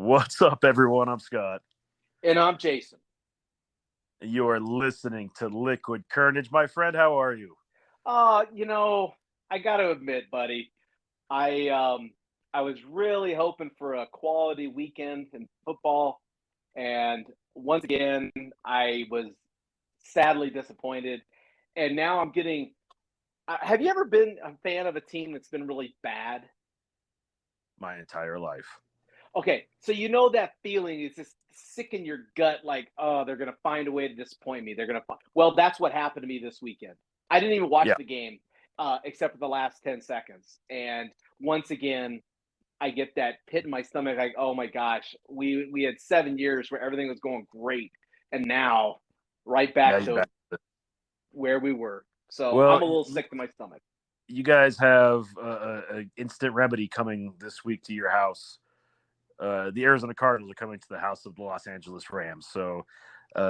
What's up, everyone? I'm Scott. And I'm Jason. You are listening to Liquid Carnage. My friend, how are you? Uh, you know, I got to admit, buddy, I um I was really hoping for a quality weekend in football, and once again, I was sadly disappointed. And now I'm getting. Have you ever been a fan of a team that's been really bad? My entire life. Okay, so you know that feeling is just sick in your gut, like, oh, they're gonna find a way to disappoint me. They're gonna find. Well, that's what happened to me this weekend. I didn't even watch Yeah, the game, except for the last 10 seconds, and once again, I get that pit in my stomach, like, oh my gosh, we had 7 years where everything was going great, and now right now back you're back. to where we were. So Well, I'm a little sick to my stomach. you guys have a instant remedy coming this week to your house. The Arizona Cardinals are coming to the house of the Los Angeles Rams. So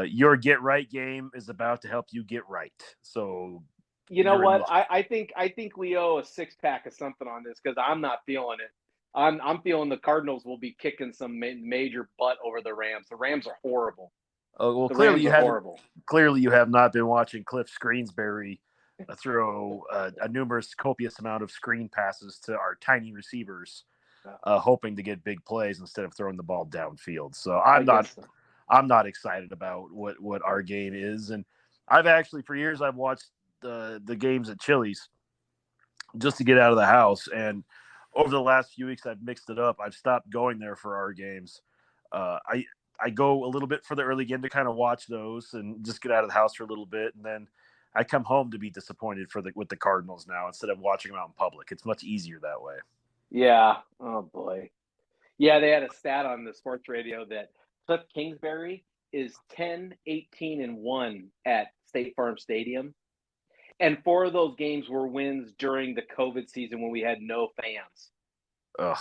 your get right game is about to help you get right. So You know you're in what? luck. I think we owe a 6 pack of something on this because I'm not feeling it. I'm feeling the Cardinals will be kicking some major butt over the Rams. The Rams are horrible. Well, The clearly Rams you are haven't. horrible. Clearly, you have not been watching Cliff Screensbury throw a numerous copious amount of screen passes to our tiny receivers, hoping to get big plays instead of throwing the ball downfield. So I guess so. I'm not excited about what our game is, and I've actually for years I've watched the games at Chili's just to get out of the house, and over the last few weeks I've mixed it up. I've stopped going there for our games. I go a little bit for the early game to kind of watch those and just get out of the house for a little bit, and then I come home to be disappointed with the Cardinals now instead of watching them out in public. It's much easier that way. Yeah. Oh boy. Yeah, they had a stat on the sports radio that Cliff Kingsbury is 10-18-1 at State Farm Stadium. And four of those games were wins during the COVID season when we had no fans. Ugh.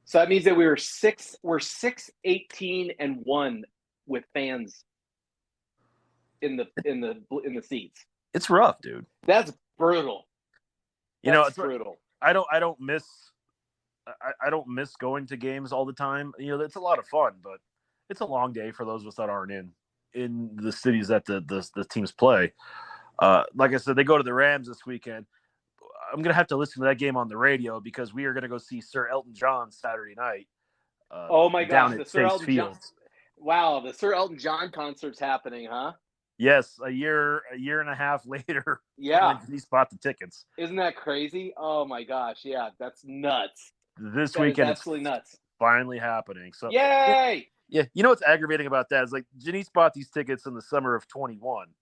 So that means that we're 6-18-1 with fans in the seats. It's rough, dude. That's brutal. You know, That's it's brutal. I don't miss going to games all the time. You know, it's a lot of fun, but it's a long day for those of us that aren't in the cities that the teams play. Like I said, they go to the Rams this weekend. I'm gonna have to listen to that game on the radio because we are gonna go see Sir Elton John Saturday night Oh my down gosh, the at Sir Chase Elton John. Fields. Wow, the Sir Elton John concert's happening, huh? Yes, a year and a half later, Yeah. when he bought the tickets. Isn't that crazy? Oh my gosh, yeah, that's nuts. This That is weekend, it's absolutely nuts. finally happening. So, Yay! yeah, you know what's aggravating about that is like Janice bought these tickets in the summer of 21,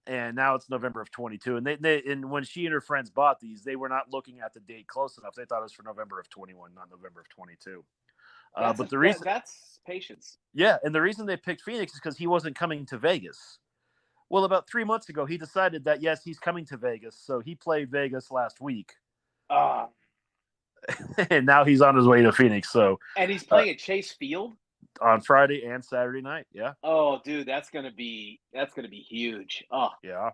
and now it's November of 22. And and when she and her friends bought these, they were not looking at the date close enough. They thought it was for November of 21, not November of 22. But the reason, That's patience. yeah, and the reason they picked Phoenix is because he wasn't coming to Vegas. Well, about 3 months ago, he decided that yes, he's coming to Vegas. So he played Vegas last week, Ah, and now he's on his way to Phoenix. So and he's uh, playing at Chase Field. on Friday and Saturday night, yeah, Oh, dude, that's gonna be huge. Oh, yeah,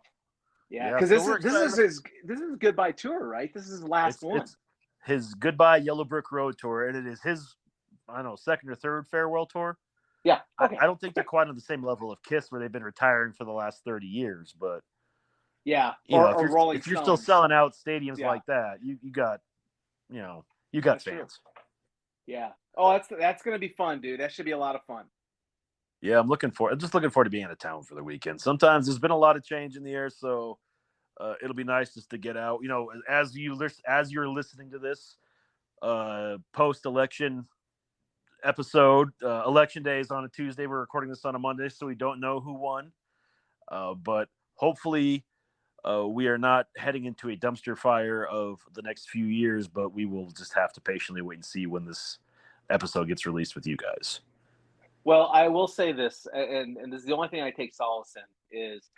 yeah, yeah. because So this we're is this excited. is his goodbye tour, right? This is his last one. It's his goodbye Yellowbrook Road tour, and it is his I don't know second or third farewell tour. Yeah. I, Okay. I don't think they're quite on the same level of Kiss where they've been retiring for the last 30 years, but Yeah. you know Or Rolling if you're still Stones. selling out stadiums Yeah, like that, you got you got that's true. fans. Yeah. Oh, that's gonna be fun, dude. That should be a lot of fun. Yeah, I'm just looking forward to being out of town for the weekend. Sometimes there's been a lot of change in the air, so it'll be nice just to get out. You know, as you're listening to this post election episode, election day is on a Tuesday. We're recording this on a Monday, so we don't know who won. But hopefully, we are not heading into a dumpster fire of the next few years. But we will just have to patiently wait and see when this episode gets released with you guys. Well, I will say this, and this is the only thing I take solace in is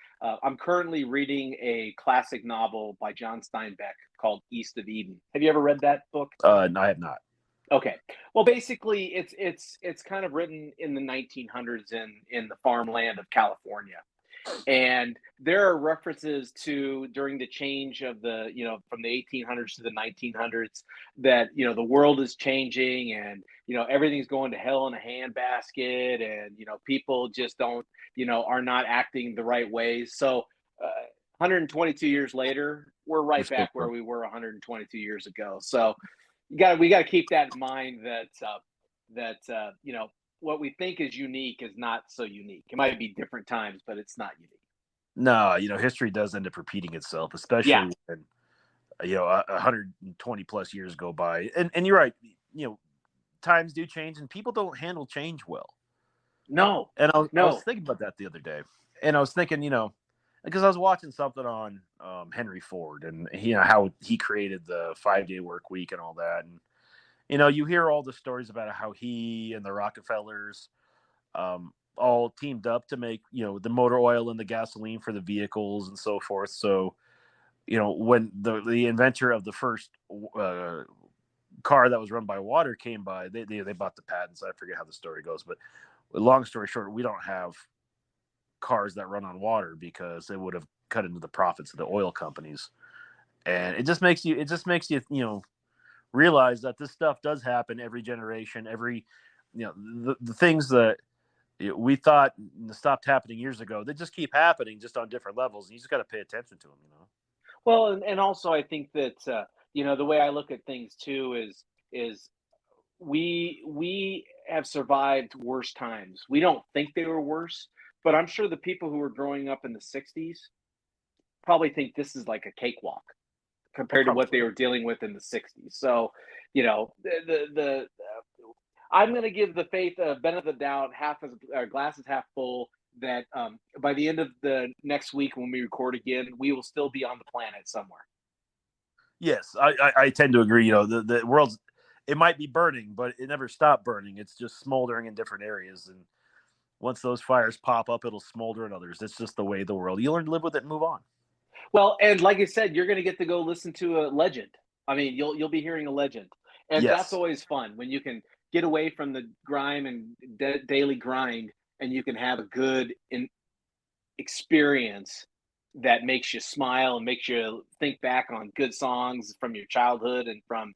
I'm currently reading a classic novel by John Steinbeck called East of Eden. Have you ever read that book? I have not. Okay. Well, basically, it's kind of written in the 1900s in the farmland of California, And there are references to during the change of the, from the 1800s to the 1900s, that, the world is changing, and, everything's going to hell in a handbasket, and, people just don't, are not acting the right ways. So, 122 years later, we're We're right still back where we were 122 years ago. So, we got to keep that in mind, that what we think is unique is not so unique. It might be different times, but it's not unique. No, history does end up repeating itself, Yeah. especially when 120 plus years go by. And you're right, times do change, and people don't handle change well. No. And I was No. thinking about that the other day, and I was thinking, because I was watching something on Henry Ford, and how he created the 5-day work week and all that, and you hear all the stories about how he and the Rockefellers all teamed up to make the motor oil and the gasoline for the vehicles and so forth. So when the inventor of the first car that was run by water came by, they bought the patents. I forget how the story goes, but long story short, we don't have cars that run on water because it would have cut into the profits of the oil companies. And it just makes you realize that this stuff does happen every generation. Every the things that we thought stopped happening years ago, they just keep happening, just on different levels, and you just got to pay attention to them. Well, and also I think that, the way I look at things too is we have survived worse times. We don't think they were worse, but I'm sure the people who were growing up in the '60s probably think this is like a cakewalk compared to what Probably. they were dealing with in the '60s. So, I'm going to give the faith a benefit of the doubt, half as glasses half full, that by the end of the next week when we record again, we will still be on the planet somewhere. Yes, I tend to agree. The world's, it might be burning, but it never stopped burning. It's just smoldering in different areas, and once those fires pop up, it'll smolder in others. It's just the way of the world. You learn to live with it and move on. Well, and like I said, you're going to get to go listen to a legend. I mean, you'll be hearing a legend, and that's Yes. always fun when you can get away from the grime and daily grind, and you can have a good experience that makes you smile and makes you think back on good songs from your childhood and from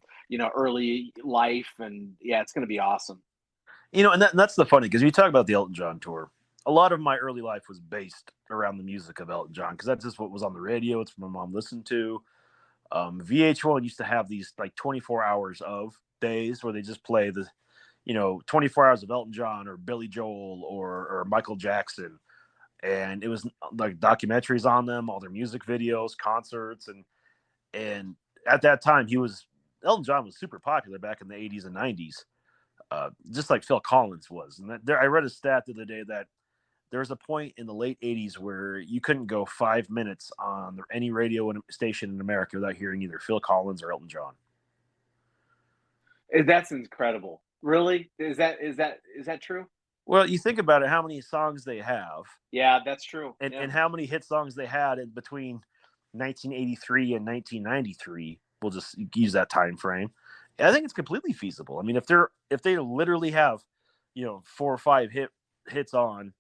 early life. And yeah, it's going to be awesome. And that's the funny, because you talk about the Elton John tour. A lot of my early life was based around the music of Elton John, because that's just what was on the radio. It's what my mom listened to. VH1 used to have these like 24 hours of days where they just play the 24 hours of Elton John or Billy Joel or Michael Jackson. And it was like documentaries on them, all their music videos, concerts. And at that time, Elton John was super popular back in the 80s and 90s, just like Phil Collins was. And I read a stat the other day that there was a point in the late 80s where you couldn't go 5 minutes on any radio station in America without hearing either Phil Collins or Elton John. That's incredible. Really? Is that true? Well, you think about it, how many songs they have, Yeah, that's true. and, Yeah. and how many hit songs they had in between 1983 and 1993. We'll just use that time frame. I think it's completely feasible. I mean, if they literally have, 4 or 5 hits on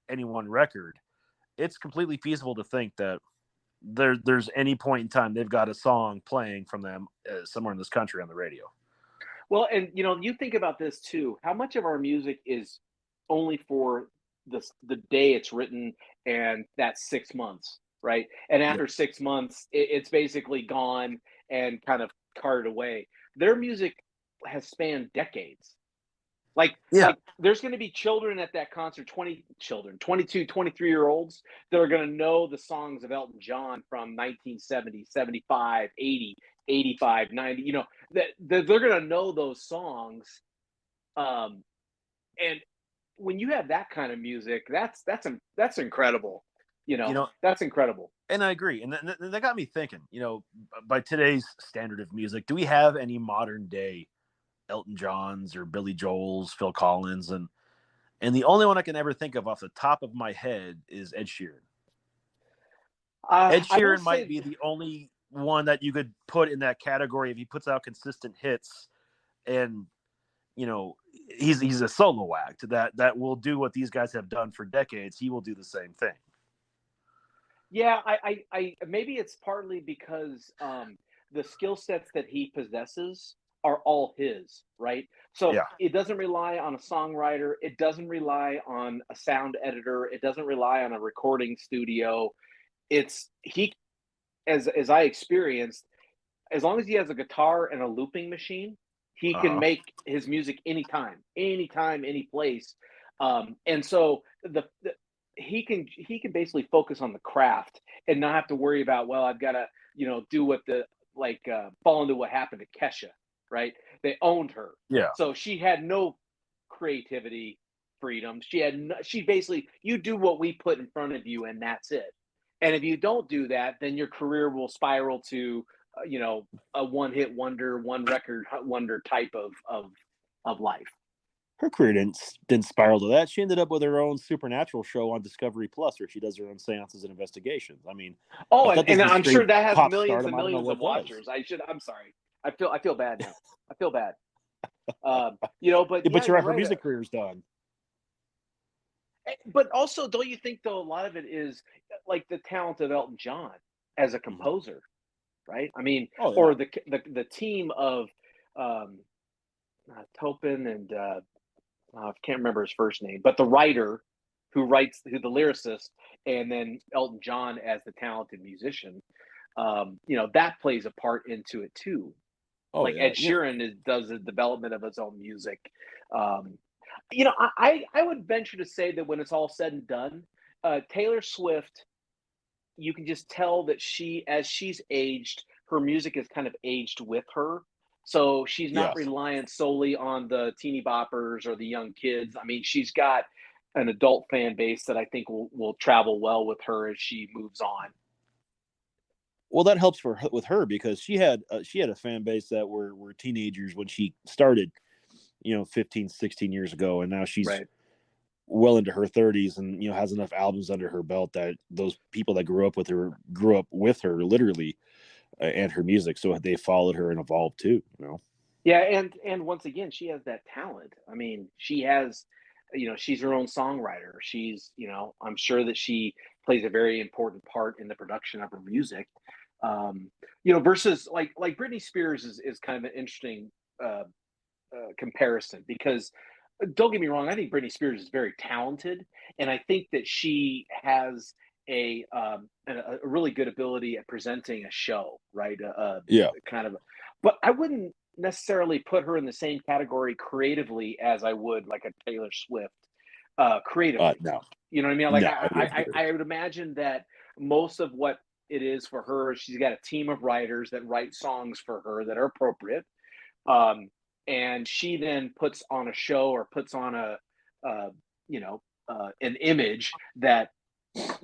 any one record, it's completely feasible to think that there's any point in time they've got a song playing from them somewhere in this country on the radio. Well, and you think about this too. How much of our music is only for the day it's written, and that's 6 months, right? And Yeah. after 6 months, it's basically gone and kind of carted away. Their music has spanned decades. Yeah. Like there's going to be children at that concert, 20 children, 22, 23-year olds that are going to know the songs of Elton John from 1970, 75, 80, 85, 90, that they're going to know those songs. Um, and when you have that kind of music, that's incredible. That's incredible. And I agree. And that got me thinking, by today's standard of music, do we have any modern day Elton Johns or Billy Joels, Phil Collins? And the only one I can ever think of off the top of my head is Ed Sheeran. Ed I will Sheeran might say, be the only one that you could put in that category if he puts out consistent hits, and he's a solo act that will do what these guys have done for decades. He will do the same thing. Yeah, maybe it's partly because the skill sets that he possesses are all his, right? So Yeah. it doesn't rely on a songwriter, it doesn't rely on a sound editor, it doesn't rely on a recording studio. It's he as I experienced, as long as he has a guitar and a looping machine, he can Uh-huh. make his music anytime, any place. And so the he can basically focus on the craft and not have to worry about, well, I've got to do what the like fall into what happened to Kesha, right? They owned her, Yeah. so she had no creativity freedom. She basically, you do what we put in front of you and that's it. And if you don't do that, then your career will spiral to a one hit wonder, one record wonder type of life. Her career didn't spiral to that. She ended up with her own supernatural show on Discovery Plus, where she does her own seances and investigations. I mean, Oh, if that and doesn't I'm scream sure that has pop millions stardom, and I don't know millions of what does. watchers. I'm sorry. I feel bad now. I feel bad. But Yeah, yeah, but you're you're right. Her right. music career's done. But also, don't you think though a lot of it is like the talent of Elton John as a Mhm. composer, right? I mean, Oh yeah, or the team of um, Topin and I can't remember his first name, but the writer who the lyricist, and then Elton John as the talented musician. That plays a part into it too. oh Like yeah. Ed Sheeran does the development of his own music. Um, I would venture to say that when it's all said and done, Taylor Swift, you can just tell that as she's aged, her music is kind of aged with her. So she's not Yes. reliant solely on the teeny boppers or the young kids. I mean, she's got an adult fan base that I think will travel well with her as she moves on. Well, that helps with her because she had a fan base that were teenagers when she started, 15, 16 years ago, and now she's Right. well into her 30s and has enough albums under her belt that those people that grew up with her literally, and her music, so they followed her and evolved too. Yeah, and once again, she has that talent. I mean, she has, she's her own songwriter. I'm sure that she plays a very important part in the production of her music. Versus like Britney Spears is kind of an interesting uh, comparison because don't get me wrong, I think Britney Spears is very talented, and I think that she has a really good ability at presenting a show, right? Yeah. Kind of, but I wouldn't necessarily put her in the same category creatively as I would like a Taylor Swift creatively. No, You know what I mean? Like no, I wouldn't either. I would imagine that most of what it is for her, she's got a team of writers that write songs for her that are appropriate, um, and she then puts on a show or puts on uh, an image that,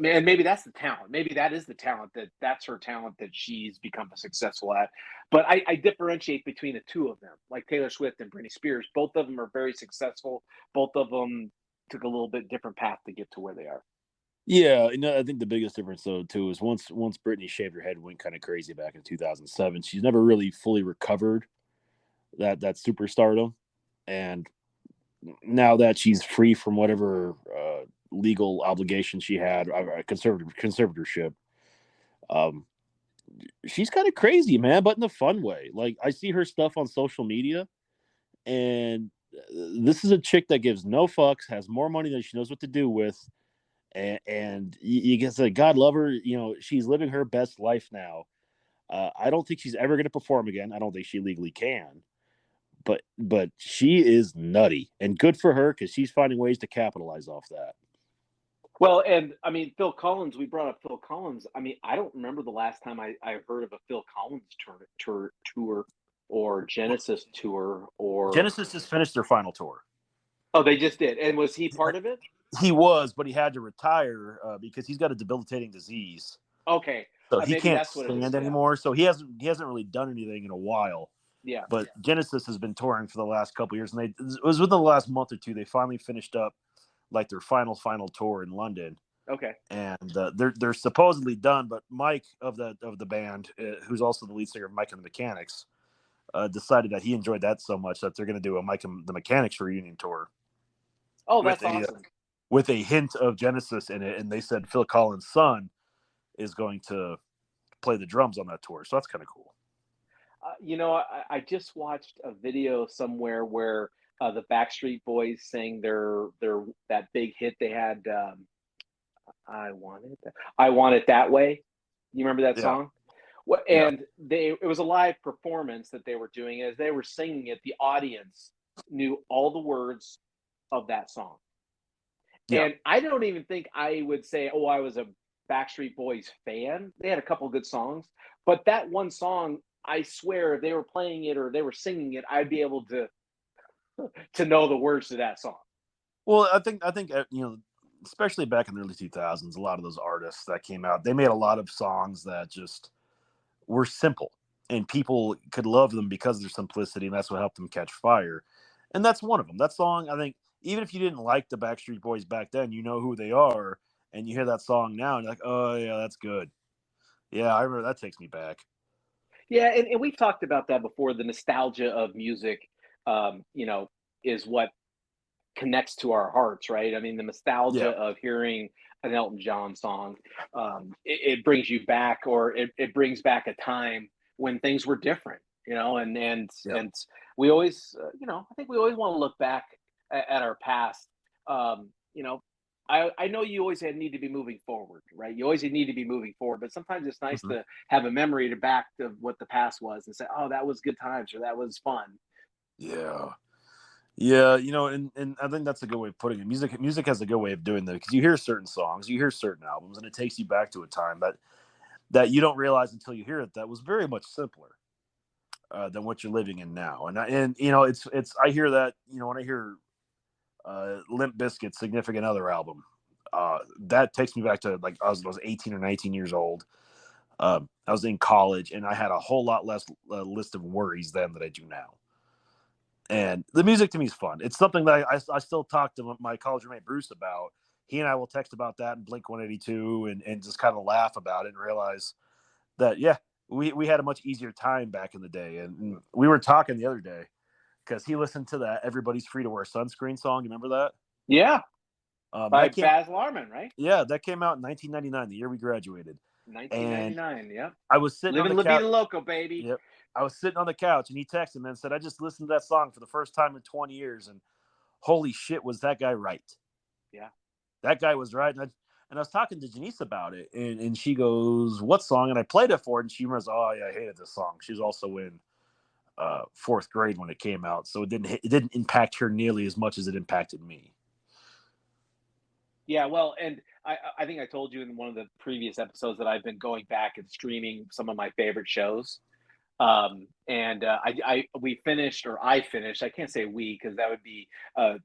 and maybe that's the talent. Maybe that is the talent that's her talent that she's become successful at. But I differentiate between the two of them, like Taylor Swift and Britney Spears. Both of them are very successful. Both of them took a little bit different path to get to where they are. Yeah, I think the biggest difference though too is once Britney shaved her head and went kind of crazy back in 2007, she's never really fully recovered that superstardom, and now that she's free from whatever legal obligation she had, conservatorship, um, she's kind of crazy, man, but in a fun way. Like I see her stuff on social media, and this is a chick that gives no fucks, has more money than she knows what to do with, and you can say, God love her. She's living her best life now. I don't think she's ever going to perform again. I don't think she legally can. But she is nutty, and good for her because she's finding ways to capitalize off that. Well, and I mean, Phil Collins, we brought up Phil Collins. I mean, I don't remember the last time I heard of a Phil Collins tour or Genesis tour or. Genesis just finished their final tour. Oh, they just did. And was he part of it? He was, but he had to retire because he's got a debilitating disease, Okay. so he Maybe can't that's what it is. stand Yeah. anymore. So he hasn't really done anything in a while. Yeah. But Genesis has been touring for the last couple of years, and it was within the last month or two they finally finished up like their final tour in London. Okay. And they're supposedly done. But Mike of the band, who's also the lead singer of Mike and the Mechanics, decided that he enjoyed that so much that they're going to do a Mike and the Mechanics reunion tour. Oh, that's awesome. With a hint of Genesis in it, and they said Phil Collins' son is going to play the drums on that tour. So that's kind of cool. I just watched a video somewhere where the Backstreet Boys sang their that big hit they had. I want it that way. You remember that Yeah. song? What? Yeah. And it was a live performance that they were doing. As they were singing it, the audience knew all the words of that song. Yeah. And I don't even think I would say, oh, I was a Backstreet Boys fan. They had a couple of good songs, but that one song, I swear, if they were playing it or they were singing it, I'd be able to know the words to that song. Well, I think especially back in the early 2000s, a lot of those artists that came out, they made a lot of songs that just were simple, and people could love them because of their simplicity, and that's what helped them catch fire. And that's one of them. That song, I think, even if you didn't like the Backstreet Boys back then, you know who they are, and you hear that song now, and you're like, oh yeah, that's good. Yeah, I remember that takes me back. Yeah, and we've talked about that before. The nostalgia of music, um, you know, is what connects to our hearts, right? I mean, the nostalgia Yeah, of hearing an Elton John song, it brings you back, or it brings back a time when things were different, yeah, and we always, I think we always want to look back at our past. You know, I know you always need to be moving forward, right? You always need to be moving forward, but sometimes it's nice hmm to have a memory to back to what the past was and say, oh, that was good times, or that was fun. yeah. Yeah, and I think that's a good way of putting it. Music has a good way of doing that because you hear certain songs, you hear certain albums, and it takes you back to a time that you don't realize until you hear it that was very much simpler than what you're living in now. And it's I hear that when I hear Limp Bizkit's Significant Other album, that takes me back to like I was 18 or 19 years old. I was in college and I had a whole lot less list of worries then that I do now. And the music to me is fun. It's something that I still talk to my college roommate Bruce about. He and I will text about that and Blink 182 and just kind of laugh about it and realize that, yeah, we had a much easier time back in the day. And we were talking the other day because he listened to that Everybody's Free to Wear Sunscreen song. You remember that? Yeah, by That came, Baz Luhrmann, right? yeah, that came out in 1999, the year we graduated. And 1999. Yep. I was sitting on Living the La Vida couch. Loco, baby. Yep. I was sitting on the couch and he texted me and said, I just listened to that song for the first time in 20 years. And holy shit, was that guy right? Yeah. That guy was right. And I was talking to Janice about it, and she goes, "What song?" And I played it for her, and she was, "Oh yeah, I hated this song." She was also in fourth grade when it came out, so it didn't impact her nearly as much as it impacted me. Yeah, well, and I think I told you in one of the previous episodes that I've been going back and streaming some of my favorite shows. And I we finished, or I finished. I can't say we because that would be uh,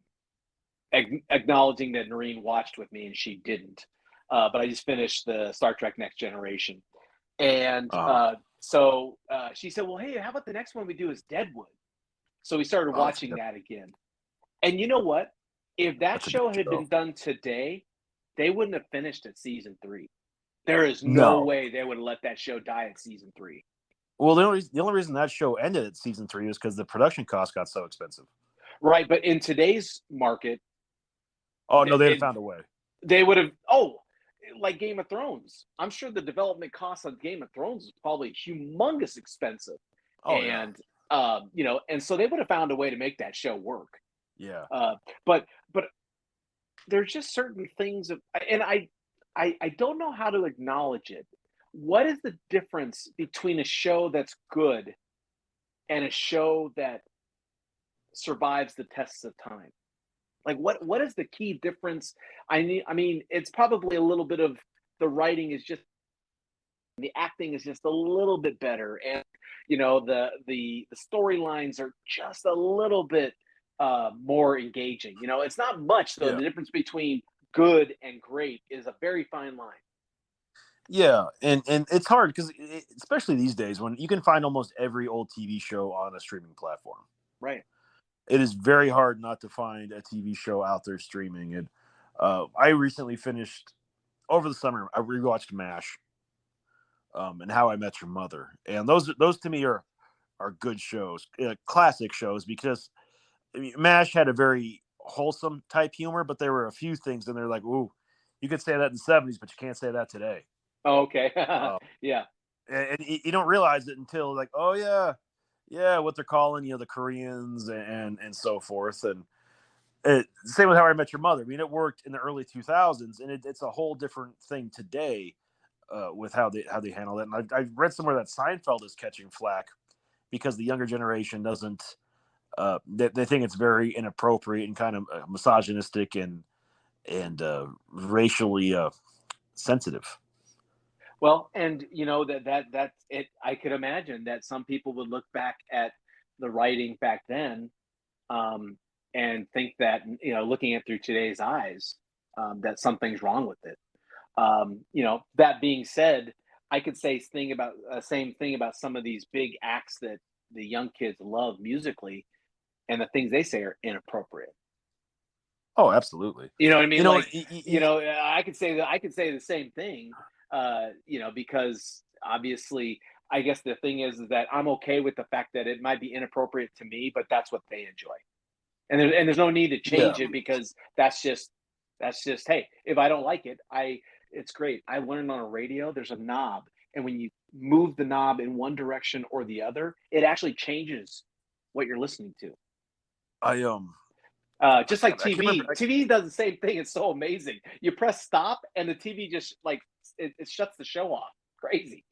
acknowledging that Noreen watched with me and she didn't. But I just finished the Star Trek Next Generation, and Uh, so she said, "Well, hey, how about the next one we do is Deadwood?" So we started oh, watching that again. And you know what? If that that's a good show had show. been done today, they wouldn't have finished at season 3. There is no No, way they would have let that show die at season 3. well, the only reason that show ended at season 3 was because the production cost got so expensive. Right, but in today's market, Oh no, they'd have it, found a way. they would have like Game of Thrones. I'm sure the development cost on Game of Thrones is probably humongous expensive. Oh yeah, And and so they would have found a way to make that show work. yeah, But there's just certain things of, and I don't know how to acknowledge it. What is the difference between a show that's good and a show that survives the tests of time? Like what is the key difference? I mean, it's probably a little bit of the writing is just the acting is just a little bit better, and the storylines are just a little bit more engaging. It's not much though. yeah. The difference between good and great is a very fine line. Yeah, and it's hard because especially these days when you can find almost every old TV show on a streaming platform, Right. it is very hard not to find a TV show out there streaming. And I recently finished over the summer. I rewatched MASH and How I Met Your Mother, and those to me are good shows, classic shows because I mean, MASH had a very wholesome type humor, but there were a few things in there like, ooh, you could say that in the '70s, but you can't say that today. Oh, okay. Uh, Yeah. and you don't realize it until like, oh yeah, what they're calling, the Koreans and so forth. And same with How I Met Your Mother. I mean, it worked in the early 2000s, and it's a whole different thing today with how they handle it. And I've read somewhere that Seinfeld is catching flack because the younger generation doesn't. They think it's very inappropriate and kind of misogynistic and racially sensitive. Well, and that's it. I could imagine that some people would look back at the writing back then, um, and think that looking at through today's eyes, that something's wrong with it. That being said, I could say thing about same thing about some of these big acts that the young kids love musically, and the things they say are inappropriate. Oh, absolutely. You know what I mean? You know, Like, I could say that I could say the same thing, because obviously, I guess the thing is that I'm okay with the fact that it might be inappropriate to me, but that's what they enjoy, and there's no need to yeah. change it because that's just hey, if I don't like it, it's great. I learned on a radio there's a knob, and when you move the knob in one direction or the other, it actually changes what you're listening to. I Just like I can't remember. TV does the same thing. It's so amazing. You press stop, and the TV just like it shuts the show off. Crazy.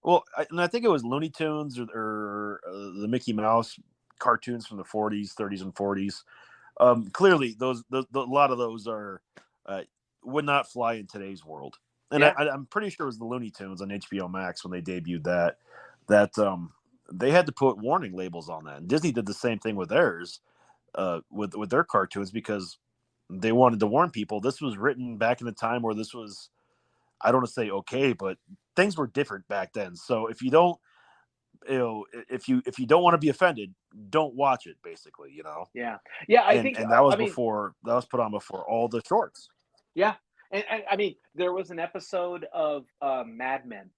Well, and I think it was Looney Tunes or the Mickey Mouse cartoons from the 40s, 30s, and 40s. Clearly, a lot of those are would not fly in today's world. And Yeah, I'm pretty sure it was the Looney Tunes on HBO Max when they debuted that they had to put warning labels on that. And Disney did the same thing with theirs, with their cartoons because they wanted to warn people. This was written back in the time where this was, I don't want to say okay, but things were different back then. So if you don't, if you don't want to be offended, don't watch it. Basically, yeah, yeah. I think. and that I was mean, before that was put on before all the shorts. yeah, and I mean, there was an episode of Mad Men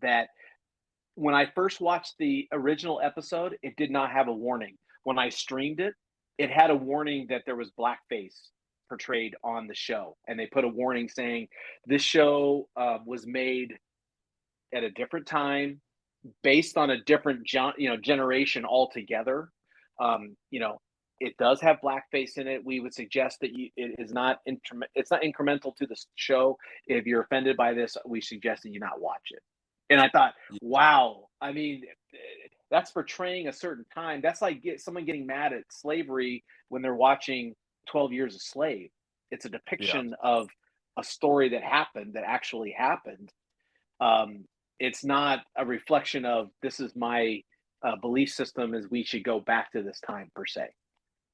that when I first watched the original episode, it did not have a warning. When I streamed it, it had a warning that there was blackface portrayed on the show, and they put a warning saying this show was made at a different time, based on a different generation altogether. It does have blackface in it. We would suggest that it's not incremental to the show. If you're offended by this, we suggest that you not watch it. And I thought, wow, I mean, that's portraying a certain time. That's like someone getting mad at slavery when they're watching 12 Years a Slave. It's a Yeah, depiction of a story that actually happened. um, it's not a reflection of this is my belief system is we should go back to this time per se.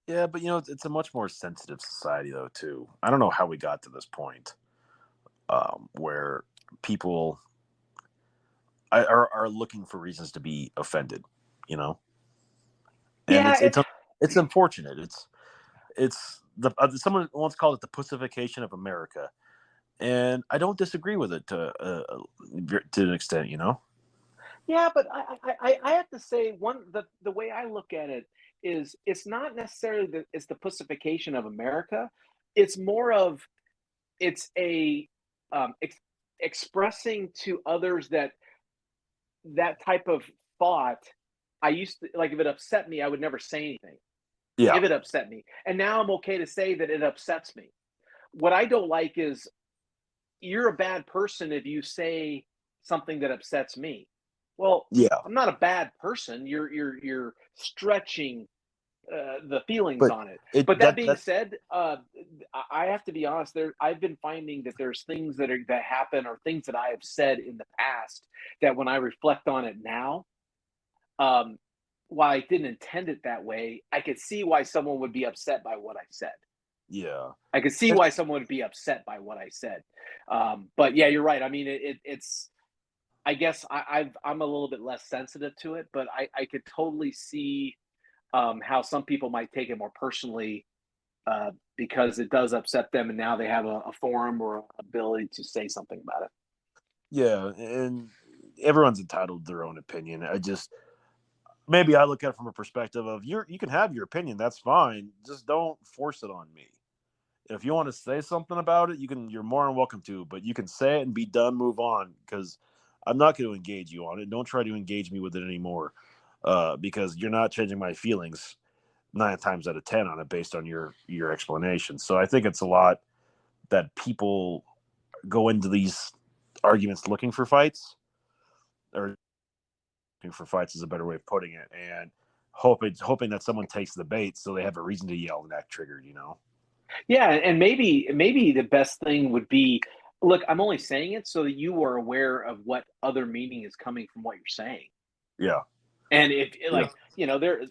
yeah, but it's a much more sensitive society though too. I don't know how we got to this point where people are looking for reasons to be offended, you know, and Yeah, it's unfortunate. It's the someone once called it the pussification of America, and I don't disagree with it to an extent, yeah, but I have to say the way I look at it is it's not necessarily it's the pussification of America. It's more of it's a expressing to others that type of thought. I used to like if it upset me, I would never say anything Yeah, if it upset me. And now I'm okay to say that it upsets me. What I don't like is you're a bad person if you say something that upsets me. Well, yeah, I'm not a bad person. You're stretching the feelings but on it. it But that that being that said, I have to be honest. I've been finding that there's things that happen or things that I have said in the past that when I reflect on it now, um, while I didn't intend it that way, I could see why someone would be upset by what I said. yeah. I could see And why someone would be upset by what I said. But yeah, you're right. I mean, it's. I guess I'm a little bit less sensitive to it, but I could totally see how some people might take it more personally because it does upset them, and now they have a forum or ability to say something about it. yeah, and everyone's entitled to their own opinion. I just maybe I look at it from a perspective of you can have your opinion, that's fine. Just don't force it on me. If you want to say something about it, you're more than welcome to, but you can say it and be done, move on, because I'm not going to engage you on it. Don't try to engage me with it anymore, because you're not changing my feelings 9 times out of 10 on it based on your explanation. So I think it's a lot that people go into these arguments looking for fights, or looking for fights is a better way of putting it, and hoping that someone takes the bait so they have a reason to yell and act triggered, Yeah, and maybe the best thing would be, look, I'm only saying it so that you are aware of what other meaning is coming from what you're saying. Yeah. And if Yeah. like, there is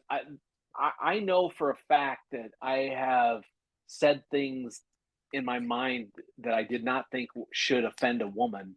I know for a fact that I have said things in my mind that I did not think should offend a woman.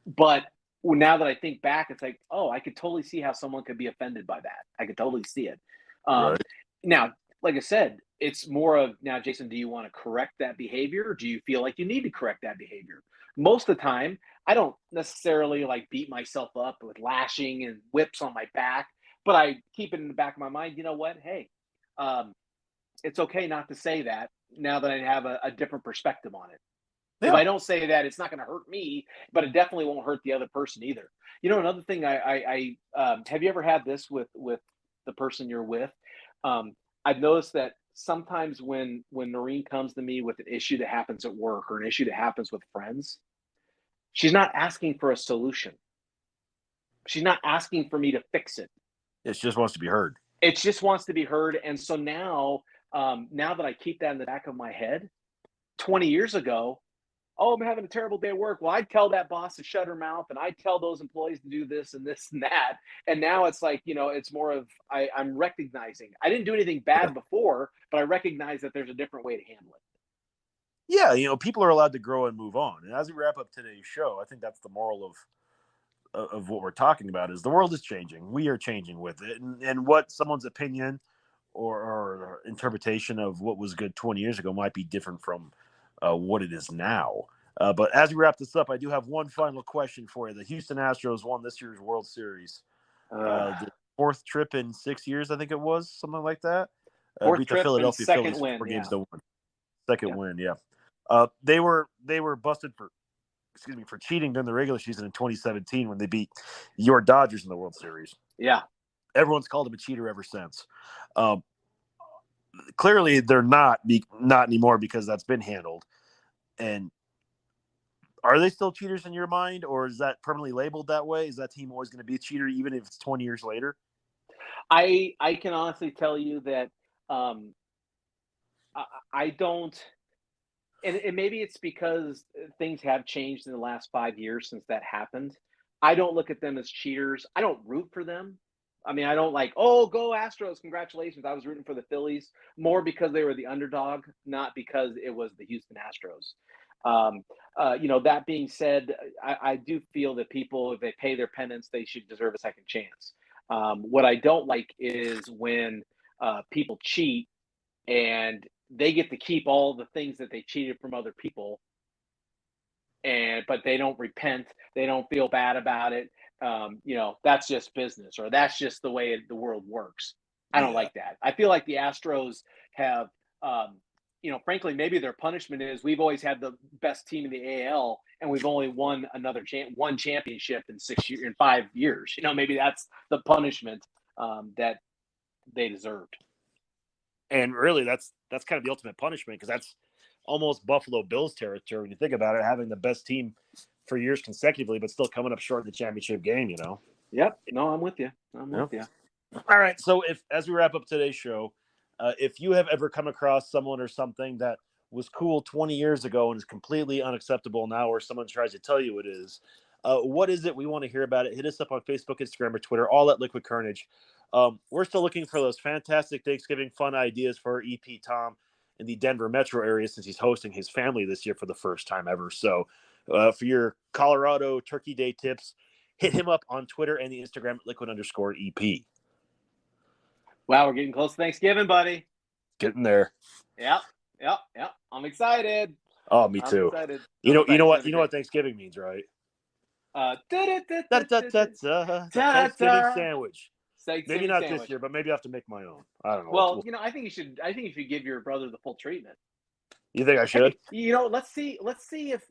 But now that I think back, it's like, oh, I could totally see how someone could be offended by that. I could totally see it. Right. Now, like I said, it's more of now, Jason, do you want to correct that behavior, or do you feel like you need to correct that behavior? Most of the time, I don't necessarily like beat myself up with lashing and whips on my back, but I keep it in the back of my mind. You know what? Hey, um, it's okay not to say that now that I have a different perspective on it. If Yeah. I don't say that, it's not going to hurt me, but it definitely won't hurt the other person either. Another thing have you ever had this with the person you're with? Um, I've noticed that sometimes when Noreen comes to me with an issue that happens at work or an issue that happens with friends, she's not asking for a solution. She's not asking for me to fix it. It just wants to be heard. It just wants to be heard. And so now that I keep that in the back of my head, 20 years ago, oh, I'm having a terrible day at work. Well, I'd tell that boss to shut her mouth, and I'd tell those employees to do this and this and that. And now it's like, it's more of I'm recognizing I didn't do anything bad before, but I recognize that there's a different way to handle it. Yeah, people are allowed to grow and move on. And as we wrap up today's show, I think that's the moral of what we're talking about is the world is changing. We are changing with it. And what someone's opinion or interpretation of what was good 20 years ago might be different from what it is now. But as we wrap this up, I do have one final question for you. The Houston Astros won this year's World Series. The 4th trip in 6 years, I think it was, something like that. Fourth Beat the trip and Philadelphia second Phillies win, 4 games yeah. to 1. Second win, yeah. They were busted for cheating during the regular season in 2017 when they beat your Dodgers in the World Series. Yeah. Everyone's called him a cheater ever since. Clearly, they're not anymore because that's been handled. And are they still cheaters in your mind, or is that permanently labeled that way? Is that team always going to be a cheater even if it's 20 years later? I can honestly tell you that I don't. And maybe it's because things have changed in the last 5 years since that happened. I don't look at them as cheaters. I don't root for them. I mean, I don't like, oh, go Astros, congratulations. I was rooting for the Phillies more because they were the underdog, not because it was the Houston Astros. That being said, I do feel that people, if they pay their penance, they should deserve a second chance. What I don't like is when people cheat and they get to keep all the things that they cheated from other people, but they don't repent, they don't feel bad about it. That's just business, or that's just the way the world works. I don't like that. I feel like the Astros have frankly, maybe their punishment is we've always had the best team in the AL and we've only won one championship in 5 years. Maybe that's the punishment that they deserved. And really, that's kind of the ultimate punishment, because that's almost Buffalo Bills territory when you think about it, having the best team for years consecutively, but still coming up short in the championship game. Yep. No, I'm with you. With you. All right. So as we wrap up today's show, if you have ever come across someone or something that was cool 20 years ago and is completely unacceptable now, or someone tries to tell you it is, what is it? We want to hear about it. Hit us up on Facebook, Instagram, or Twitter, all at Liquid Carnage. We're still looking for those fantastic Thanksgiving fun ideas for EP Tom in the Denver metro area, since he's hosting his family this year for the first time ever. So for your Colorado Turkey Day tips, hit him up on Twitter and the Instagram at liquid_EP. Wow, we're getting close to Thanksgiving, buddy. Getting there. Yep. I'm excited. Oh, me too. Excited. You know what Thanksgiving means, right? Thanksgiving Sandwich. Maybe not this year, but maybe I have to make my own. I don't know. Well, I think you should. I think you should give your brother the full treatment. You think I should? Hey, let's see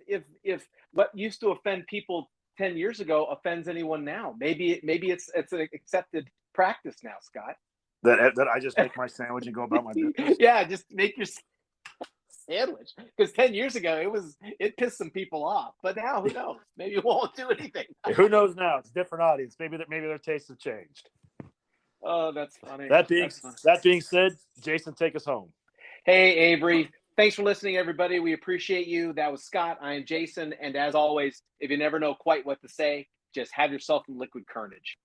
if what used to offend people 10 years ago offends anyone now. Maybe it's an accepted practice now, Scott. That I just make my sandwich and go about my business. Yeah, just make your sandwich. Because 10 years ago it pissed some people off, but now who knows? Maybe it won't do anything. Who knows now? It's a different audience. Maybe their tastes have changed. Oh, that's funny. That being said, Jason, take us home. Hey, Avery. Thanks for listening, everybody. We appreciate you. That was Scott. I am Jason. And as always, if you never know quite what to say, just have yourself some liquid carnage.